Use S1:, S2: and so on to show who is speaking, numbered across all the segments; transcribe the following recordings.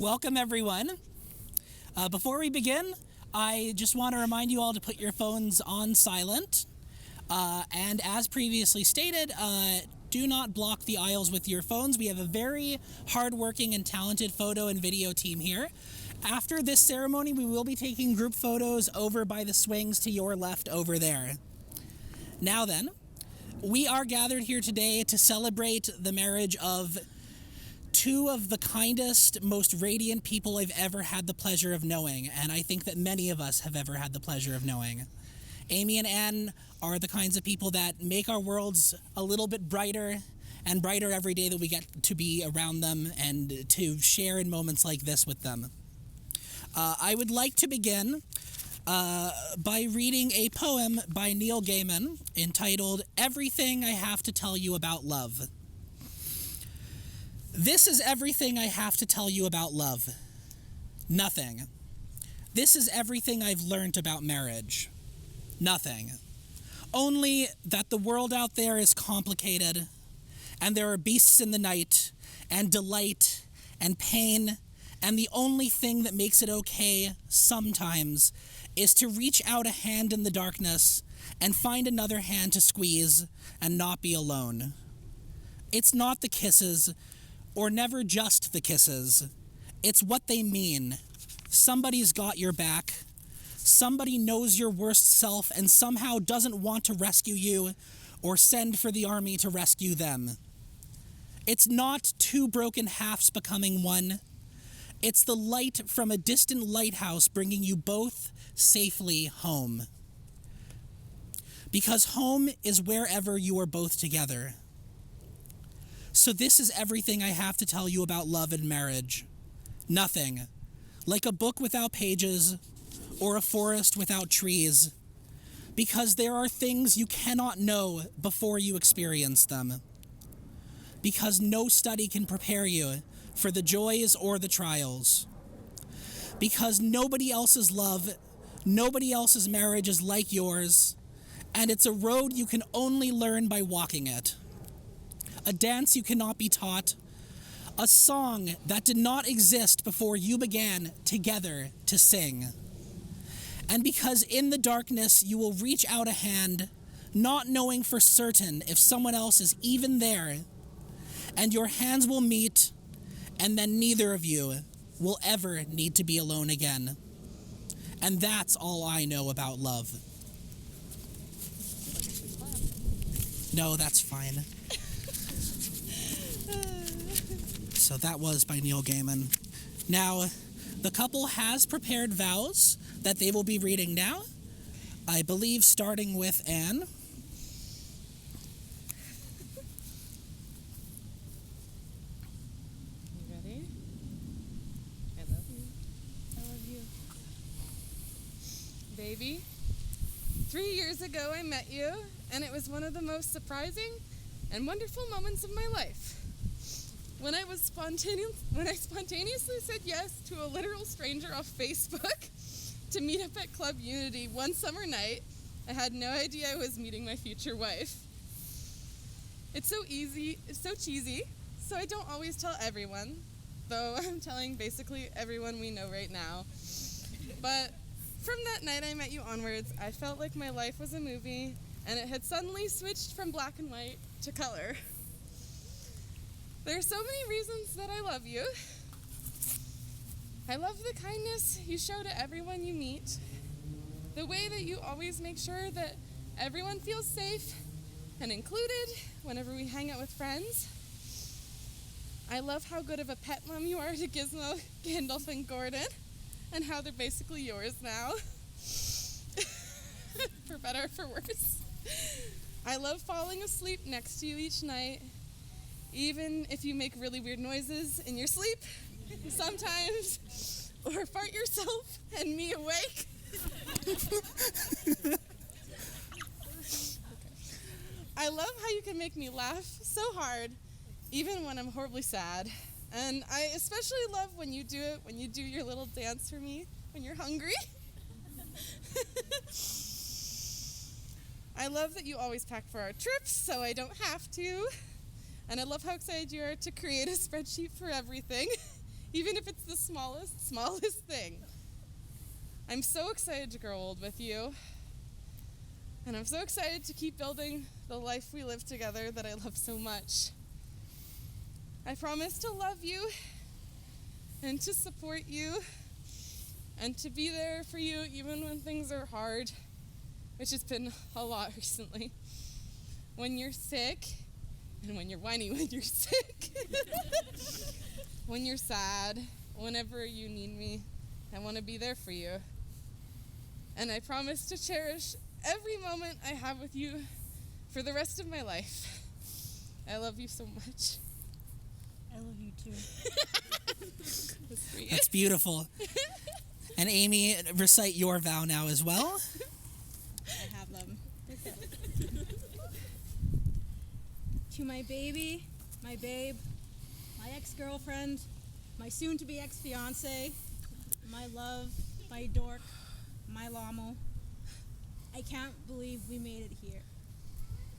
S1: Welcome, everyone. Before we begin, I just want to remind you all to put your phones on silent. And as previously stated, do not block the aisles with your phones. We have a very hardworking and talented photo and video team here. After this ceremony, we will be taking group photos over by the swings to your left over there. Now then, we are gathered here today to celebrate the marriage of two of the kindest, most radiant people I've ever had the pleasure of knowing, and I think that many of us have ever had the pleasure of knowing. Amy and Anne are the kinds of people that make our worlds a little bit brighter and brighter every day that we get to be around them and to share in moments like this with them. I would like to begin by reading a poem by Neil Gaiman entitled "Everything I Have to Tell You About Love." This is everything I have to tell you about love. Nothing. This is everything I've learned about marriage. Nothing. Only that the world out there is complicated, and there are beasts in the night, and delight, and pain, and the only thing that makes it okay, sometimes, is to reach out a hand in the darkness and find another hand to squeeze and not be alone. It's not the kisses, or never just the kisses. It's what they mean. Somebody's got your back. Somebody knows your worst self and somehow doesn't want to rescue you or send for the army to rescue them. It's not two broken halves becoming one. It's the light from a distant lighthouse bringing you both safely home. Because home is wherever you are both together. So this is everything I have to tell you about love and marriage. Nothing. Like a book without pages, or a forest without trees. Because there are things you cannot know before you experience them. Because no study can prepare you for the joys or the trials. Because nobody else's love, nobody else's marriage is like yours, and it's a road you can only learn by walking it. A dance you cannot be taught, a song that did not exist before you began together to sing. And because in the darkness you will reach out a hand, not knowing for certain if someone else is even there, and your hands will meet, and then neither of you will ever need to be alone again. And that's all I know about love. No, that's fine. So that was by Neil Gaiman. Now, the couple has prepared vows that they will be reading now. I believe starting with Anne.
S2: You ready? I love you. I love you. Baby, 3 years ago I met you, and it was one of the most surprising and wonderful moments of my life. When I spontaneously said yes to a literal stranger off Facebook to meet up at Club Unity one summer night, I had no idea I was meeting my future wife. It's so cheesy, so I don't always tell everyone, though I'm telling basically everyone we know right now. But from that night I met you onwards, I felt like my life was a movie, and it had suddenly switched from black and white to color. There are so many reasons that I love you. I love the kindness you show to everyone you meet, the way that you always make sure that everyone feels safe and included whenever we hang out with friends. I love how good of a pet mom you are to Gizmo, Gandalf, and Gordon, and how they're basically yours now, for better or for worse. I love falling asleep next to you each night, even if you make really weird noises in your sleep sometimes, or fart yourself and me awake. I love how you can make me laugh so hard, even when I'm horribly sad. And I especially love when you do your little dance for me when you're hungry. I love that you always pack for our trips, so I don't have to. And I love how excited you are to create a spreadsheet for everything, even if it's the smallest thing. I'm so excited to grow old with you, and I'm so excited to keep building the life we live together that I love so much. I promise to love you and to support you and to be there for you even when things are hard, which has been a lot recently. When you're sick, and when you're whiny when you're sick, when you're sad, whenever you need me, I want to be there for you. And I promise to cherish every moment I have with you for the rest of my life. I love you so much.
S3: I love you too.
S2: That's sweet.
S1: That's beautiful. And Amy, recite your vow now as well.
S3: I have them. To my baby, my babe, my ex-girlfriend, my soon-to-be ex-fiance, my love, my dork, my llamo, I can't believe we made it here.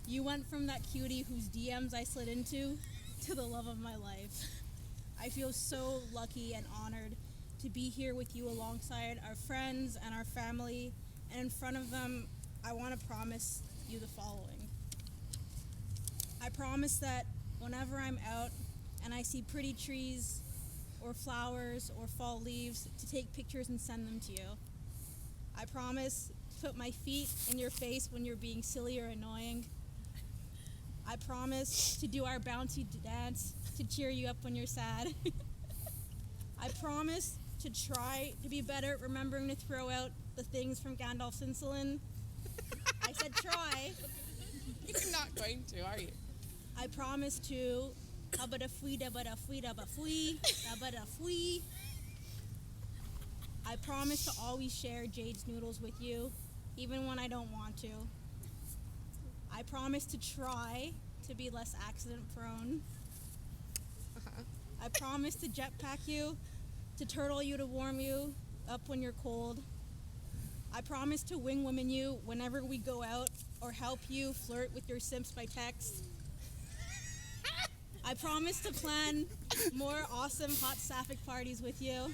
S3: You went from that cutie whose DMs I slid into to the love of my life. I feel so lucky and honored to be here with you alongside our friends and our family, and in front of them, I want to promise you the following. I promise that whenever I'm out and I see pretty trees or flowers or fall leaves, to take pictures and send them to you. I promise to put my feet in your face when you're being silly or annoying. I promise to do our bouncy dance to cheer you up when you're sad. I promise to try to be better at remembering to throw out the things from Gandalf's insulin. I said try.
S2: You're not going to, are you?
S3: I promise to habba-da-fwee, dabba-da-fwee, dabba-fwee, dabba-da-fwee. I promise to always share Jade's noodles with you, even when I don't want to. I promise to try to be less accident prone. I promise to jetpack you, to turtle you to warm you up when you're cold. I promise to wing woman you whenever we go out or help you flirt with your simps by text. I promise to plan more awesome hot sapphic parties with you.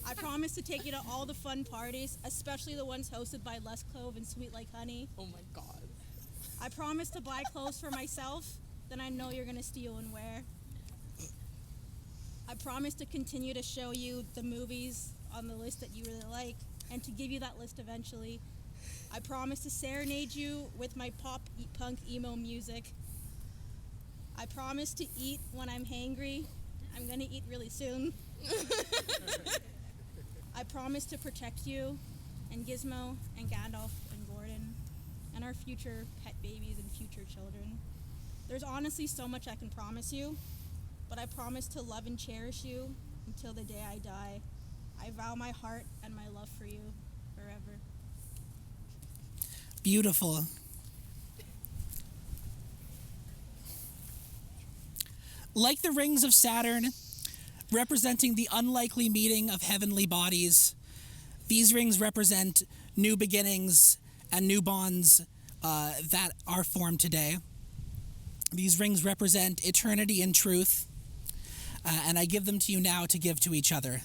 S3: I promise to take you to all the fun parties, especially the ones hosted by Les Clove and Sweet Like Honey.
S2: Oh my God.
S3: I promise to buy clothes for myself that I know you're going to steal and wear. I promise to continue to show you the movies on the list that you really like and to give you that list eventually. I promise to serenade you with my pop punk emo music. I promise to eat when I'm hangry. I'm going to eat really soon. I promise to protect you and Gizmo and Gandalf and Gordon and our future pet babies and future children. There's honestly so much I can promise you, but I promise to love and cherish you until the day I die. I vow my heart and my love for you forever.
S1: Beautiful. Like the rings of Saturn, representing the unlikely meeting of heavenly bodies, these rings represent new beginnings and new bonds that are formed today. These rings represent eternity and truth, and I give them to you now to give to each other.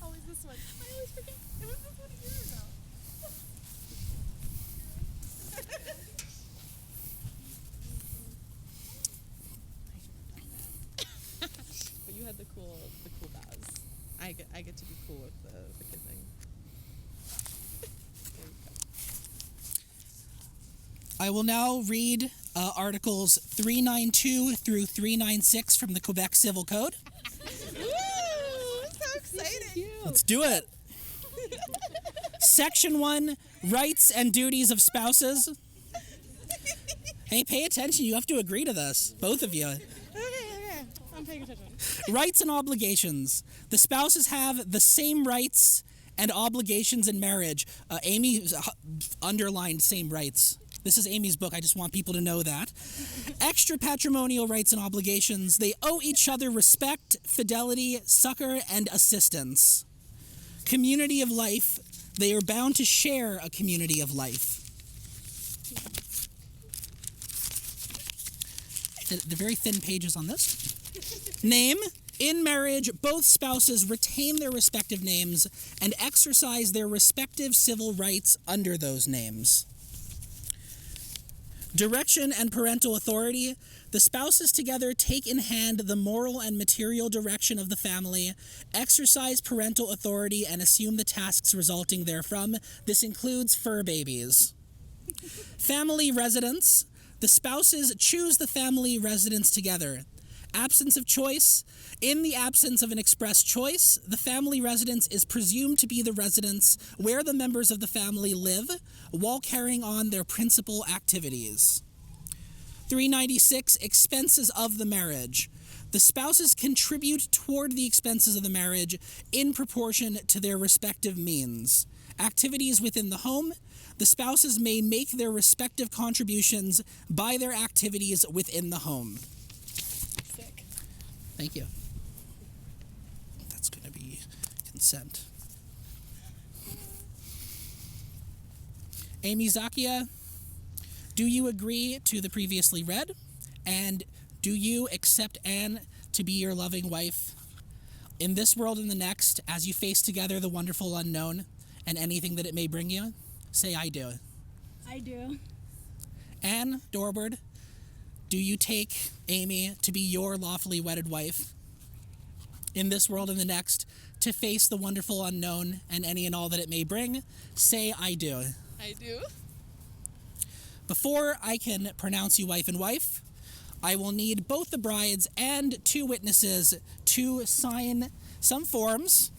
S2: Always this one. I always forget. It was this one a year ago. But you had the cool vows. I get to be cool with the kid thing. There you go.
S1: I will now read Articles 392 through 396 from the Quebec Civil Code.
S2: Woo! So exciting.
S1: Let's do it. Section 1, Rights and Duties of Spouses. Hey, pay attention. You have to agree to this, both of you.
S2: Okay. I'm paying attention.
S1: Rights and obligations. The spouses have the same rights and obligations in marriage. Amy underlined same rights. This is Amy's book. I just want people to know that. Extra patrimonial rights and obligations. They owe each other respect, fidelity, succor, and assistance. Community of life. They are bound to share a community of life. The very thin pages on this. Name. In marriage, both spouses retain their respective names and exercise their respective civil rights under those names. Direction and parental authority. The spouses together take in hand the moral and material direction of the family, exercise parental authority, and assume the tasks resulting therefrom. This includes fur babies. Family residence. The spouses choose the family residence together. Absence of choice. In the absence of an express choice, the family residence is presumed to be the residence where the members of the family live while carrying on their principal activities. 396, expenses of the marriage. The spouses contribute toward the expenses of the marriage in proportion to their respective means. Activities within the home. The spouses may make their respective contributions by their activities within the home.
S2: Sick.
S1: Thank you. That's going to be consent. Amy Zakia, do you agree to the previously read? And do you accept Anne to be your loving wife in this world and the next as you face together the wonderful unknown and anything that it may bring you? Say, I do.
S3: I do.
S1: Anne Dorbard, do you take Amy to be your lawfully wedded wife in this world and the next to face the wonderful unknown and any and all that it may bring? Say, I do.
S2: I do.
S1: Before I can pronounce you wife and wife, I will need both the brides and two witnesses to sign some forms.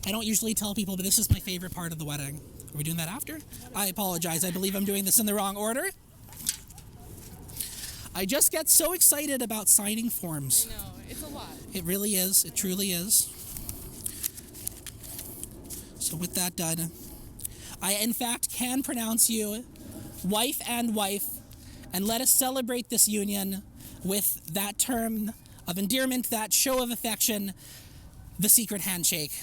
S1: I don't usually tell people, but this is my favorite part of the wedding. Are we doing that after? I apologize. I believe I'm doing this in the wrong order. I just get so excited about signing forms.
S2: I know, it's a lot.
S1: It really is. It truly is. So with that done, I in fact can pronounce you wife and wife, and let us celebrate this union with that term of endearment, that show of affection, the secret handshake.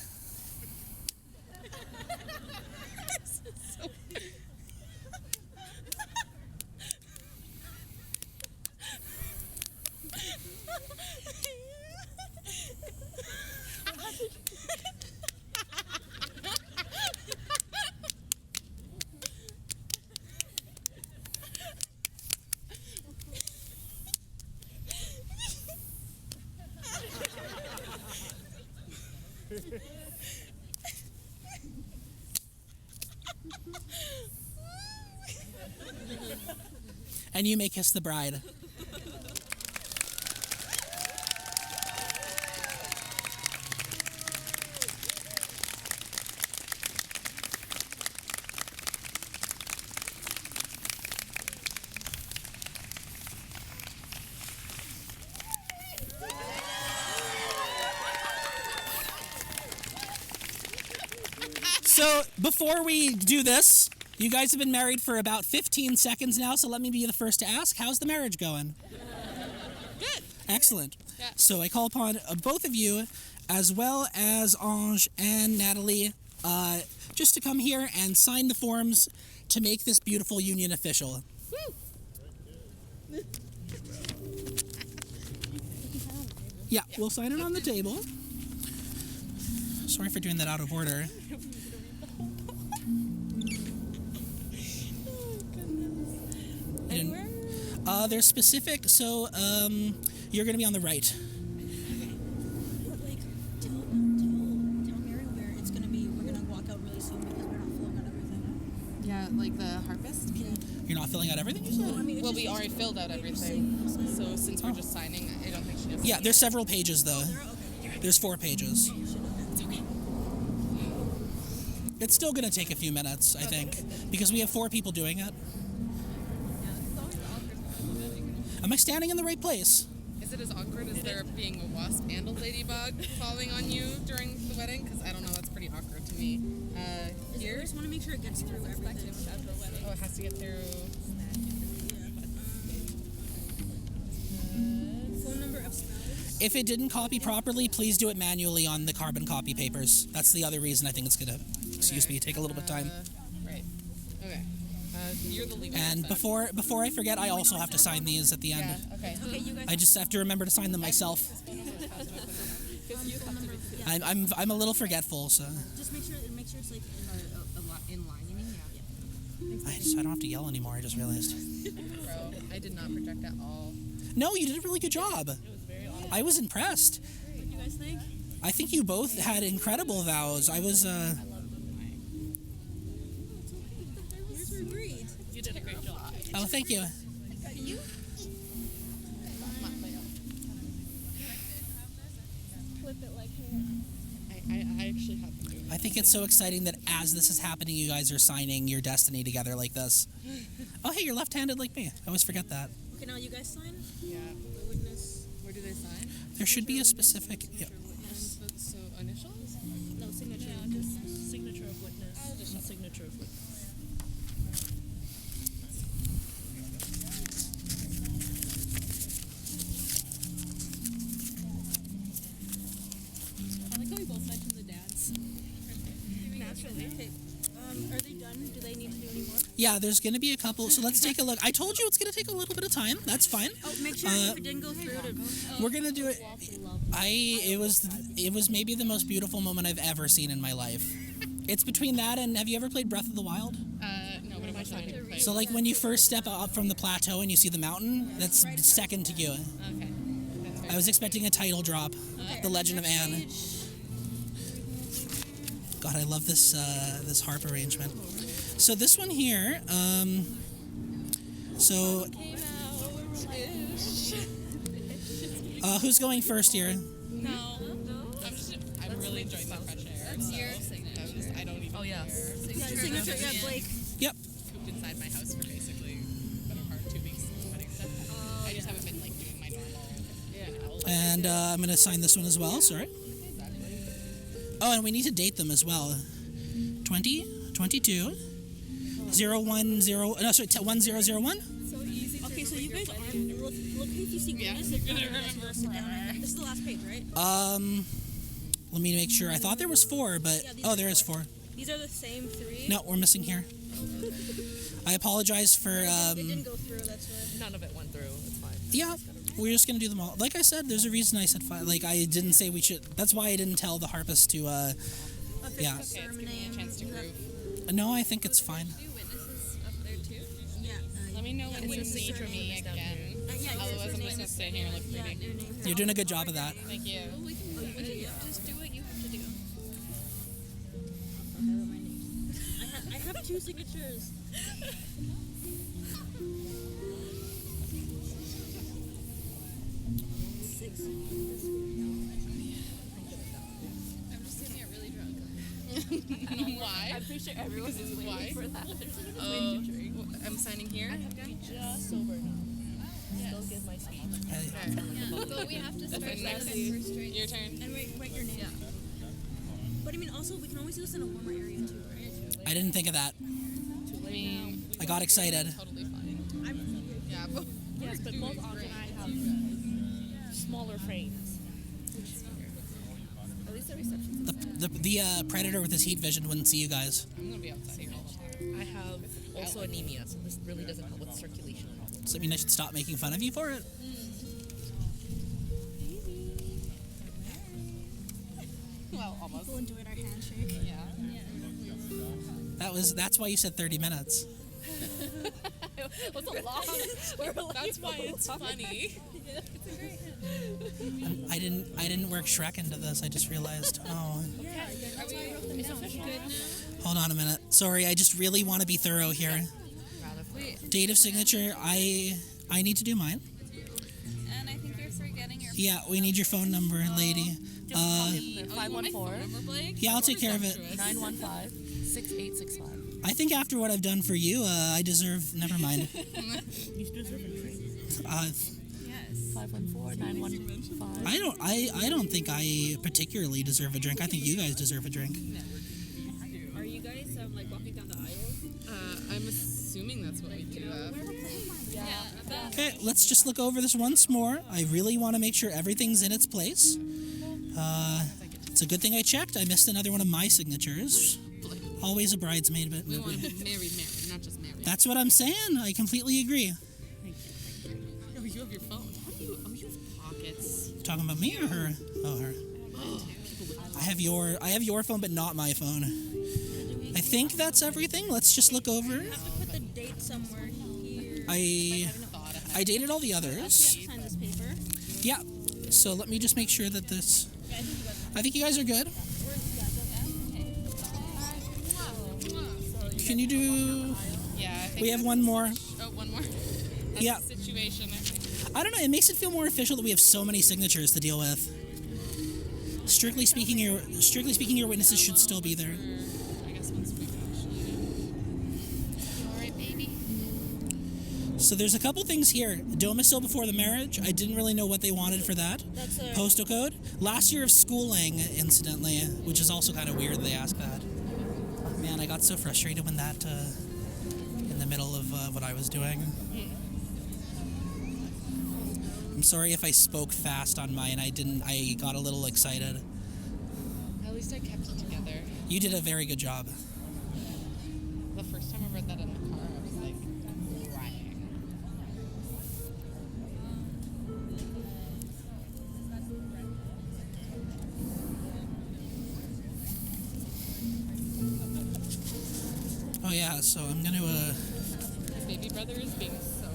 S1: And you may kiss the bride. So before we do this, you guys have been married for about 15 seconds now, so let me be the first to ask, how's the marriage going?
S2: Good.
S1: Excellent.
S2: Yeah.
S1: So I call upon both of you, as well as Ange and Natalie, just to come here and sign the forms to make this beautiful union official.
S2: Woo.
S1: Yeah, we'll sign it on the table. Sorry for doing that out of order.
S2: Anywhere?
S1: They're specific, so you're going to be on the right.
S3: Like, tell Mary where it's gonna be. We're gonna walk out really soon because we're not filling out everything.
S2: Yeah, like the harvest?
S1: You're not filling out everything, you said?
S3: I mean, it's
S2: Well,
S3: just-
S2: we already filled out everything. So since we're just signing, I don't think she has to.
S1: Yeah, there's several pages, though. There's 4 pages.
S2: It's okay.
S1: It's still going to take a few minutes, I think, because we have 4 people doing it. Am I standing in the right place?
S2: Is it as awkward as there being a wasp and a ladybug falling on you during the wedding? Because I don't know, that's pretty awkward to me.
S3: I
S2: Here.
S3: just want to make sure it gets through everything.
S2: Oh, it has to get through.
S3: Phone number of spouse.
S1: If it didn't copy properly, please do it manually on the carbon copy papers. That's the other reason I think it's gonna, take a little bit of time.
S2: Right. Okay. You're the legal.
S1: And
S2: one.
S1: before I forget, I also have to sign these at the end.
S2: Yeah. Okay.
S3: Okay, you guys.
S1: I just have to remember to sign them myself.
S3: Phone number. Yeah.
S1: I'm a little forgetful, so
S3: Just make sure it's like
S2: In line. You mean? Yeah.
S1: I don't have to yell anymore. I just realized.
S2: Bro, I did not project at all.
S1: No, you did a really good job. I was impressed.
S3: What do you guys think?
S1: I think you both had incredible vows. I was
S3: Yours were great.
S4: You did a great job.
S1: Oh, thank you.
S3: You? Flip it like hair.
S2: I actually have to do it.
S1: I think it's so exciting that as this is happening, you guys are signing your destiny together like this. Oh, hey, you're left-handed like me. I always forget that.
S3: Okay, now you guys sign.
S2: Yeah.
S3: The witness.
S2: Where do they sign?
S1: There should be a specific. Yeah.
S2: So initials?
S3: No signature.
S4: Yeah, just signature of witness. And signature of witness.
S2: I like how we both mentioned the dads.
S3: Naturally. Okay. Are they done? Do they need to do any more?
S1: Yeah, there's going to be a couple. So let's take a look. I told you it's going to take a little bit of time. That's fine.
S3: Oh, make sure if it didn't go through to.
S1: We're going to do it. It was maybe the most beautiful moment I've ever seen in my life. It's between that and have you ever played Breath of the Wild?
S2: No, but am I trying to play?
S1: So like when you first step up from the plateau and you see the mountain, that's second to you.
S2: Okay.
S1: I was expecting a title drop. The Legend of Anne. God, I love this this harp arrangement. So this one here, who's going first here?
S2: No. I'm really enjoying the fresh air. That's your signature. I don't even
S4: Oh, yes.
S3: Yeah, signature. Yeah, Blake.
S1: Yep.
S2: cooped inside my house for basically the better part of 2 weeks since wedding stuff. I just haven't been like doing my normal.
S1: And I'm going to sign this one as well, sorry. Oh, and we need to date them as well. 20, 22, 010, no, sorry, 1001?
S3: Okay, so you guys are. Look if you see witness.
S2: you're gonna remember forever.
S3: This is the last page, right?
S1: Let me make sure. I thought there was 4, but oh, there is 4.
S3: These are the same 3.
S1: No, we're missing here. I apologize for
S3: It didn't go through. That's why.
S4: None of it went through. It's fine.
S1: yeah. We're just gonna do them all. Like I said, there's a reason I said 5. Like I didn't say we should. That's why I didn't tell the harpist to.
S3: Official
S1: Yeah.
S3: sermon name.
S2: Chance to groove.
S1: No, I think it's fine.
S2: Do witnesses up there too?
S3: Yeah.
S2: Let me know when you
S3: it's
S2: need
S3: the
S2: me
S3: surname.
S2: again.
S3: Yeah,
S2: Otherwise,
S3: your
S2: I'm just
S3: name
S2: gonna
S3: is-
S2: sit here and look
S3: Yeah,
S2: pretty.
S3: your name.
S1: You're doing a good job of that.
S2: Thank you.
S4: Just do what you have to do.
S3: I have 2 signatures. Six.
S2: I'm just gonna get really drunk. Why? I'm pretty sure everyone is waiting for that. Oh, I'm signing here.
S4: Just sober now. Still give my speech.
S2: But we have to start Your turn.
S3: And write your name. But I mean, also, we can always do this in a warmer area too, right?
S1: I didn't think of that.
S2: I mean,
S1: I got excited.
S2: totally fine. Yeah, but
S4: Yes, but both Aunt and I have smaller frames.
S2: at least the reception's
S1: The predator with his heat vision wouldn't see you guys.
S2: I'm gonna be outside here all the time.
S4: I have also anemia, so this really doesn't help with circulation problems.
S1: Does that mean I should stop making fun of you for it?
S2: Well, almost.
S3: People enjoyed our handshake.
S2: Yeah.
S1: That's why you said 30 minutes.
S4: What's a lot?
S2: That's why it's funny.
S1: I didn't work Shrek into this. I just realized. Oh, hold on a minute. Sorry, I just really want to be thorough here. Date of signature. I need to do mine.
S2: And I think you're forgetting your.
S1: Yeah, we need your phone number, lady.
S4: 514
S1: Yeah, I'll take care of it.
S4: 915 6865.
S1: I think after what I've done for you, I deserve. Never mind.
S4: You deserve a drink. 514 915.
S1: I don't think I particularly deserve a drink. I think you guys deserve a drink.
S2: that's what we do.
S1: Okay, let's just look over this once more. I really want to make sure everything's in its place. It's a good thing I checked. I missed another one of my signatures. Always a bridesmaid, but
S2: We want him married, not just married.
S1: that's what I'm saying. I completely agree.
S2: Oh, you have your phone. You have pockets.
S1: Talking about me or her? Oh, her. I have your phone, but not my phone. I think that's everything. Let's just look over.
S3: You have to put the date somewhere here.
S1: I dated all the
S3: We have
S1: others.
S3: to sign this paper.
S1: Yeah. So let me just make sure that this. I think you guys are good. Can you do?
S2: Yeah, I think
S1: We have one more.
S2: Oh, one more. That's
S1: Yeah.
S2: the situation, I think.
S1: I don't know. It makes it feel more official that we have so many signatures to deal with. Strictly speaking, your witnesses should still be there.
S2: I guess once we actually. All right, baby.
S1: So there's a couple things here. Domicile before the marriage. I didn't really know what they wanted for that.
S3: That's a
S1: Postal code. Last year of schooling, incidentally, which is also kind of weird they ask that. Man, I got so frustrated when that, in the middle of what I was doing. I'm sorry if I spoke fast on mine. I got a little excited.
S2: At least I kept it together.
S1: You did a very good job.
S2: The first time I read that in the car, I was like crying.
S1: Oh yeah, so I'm gonna,
S2: My baby brother is being so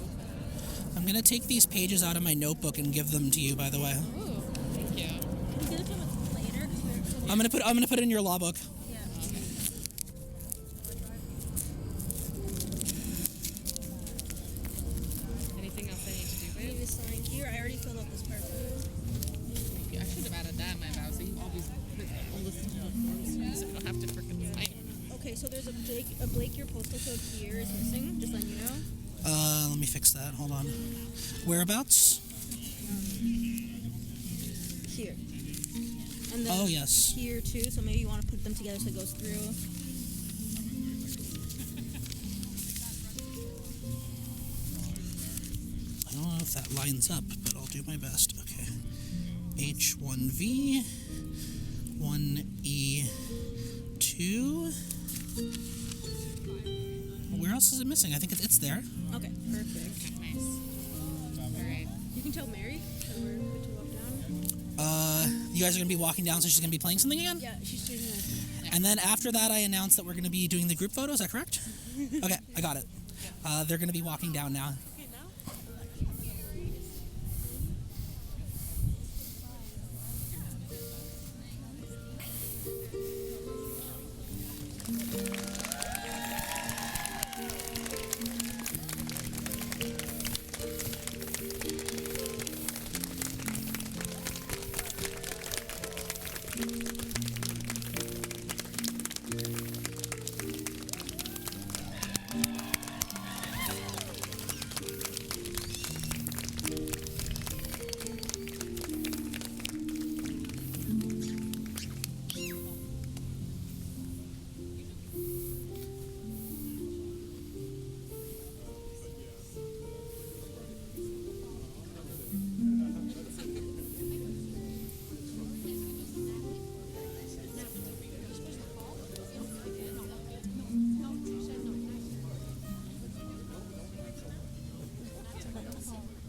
S1: I'm gonna take these pages out of my notebook and give them to you, by the way.
S2: Ooh, thank you.
S3: Can we get it to him later? 'Cause we're-
S1: I'm gonna put it in your law book.
S3: Yeah.
S2: Anything else I need to do,
S3: I need
S2: babe?
S3: to sign here. I already filled out this part.
S2: Thank you. I should have added that in my vow, so you always listen to the forms so I don't have to freaking sign.
S3: Okay, so there's a Blake, your postal code here is missing. Just letting you know.
S1: Let me fix that. Hold on. Whereabouts?
S3: Here. And then
S1: Oh yes.
S3: here too, so maybe you want to put them together so it goes through.
S1: I don't know if that lines up, but I'll do my best. Okay. H1V, 1E2. Where else is it missing? I think it's there.
S3: Okay, perfect.
S2: Nice. All right.
S3: You can tell Mary that we're good to walk down.
S1: You guys are gonna be walking down, so she's gonna be playing something again.
S3: Yeah, she's doing that.
S1: And then after that, I announced that we're gonna be doing the group photo. Is that correct? Okay, I got it. They're gonna be walking down now.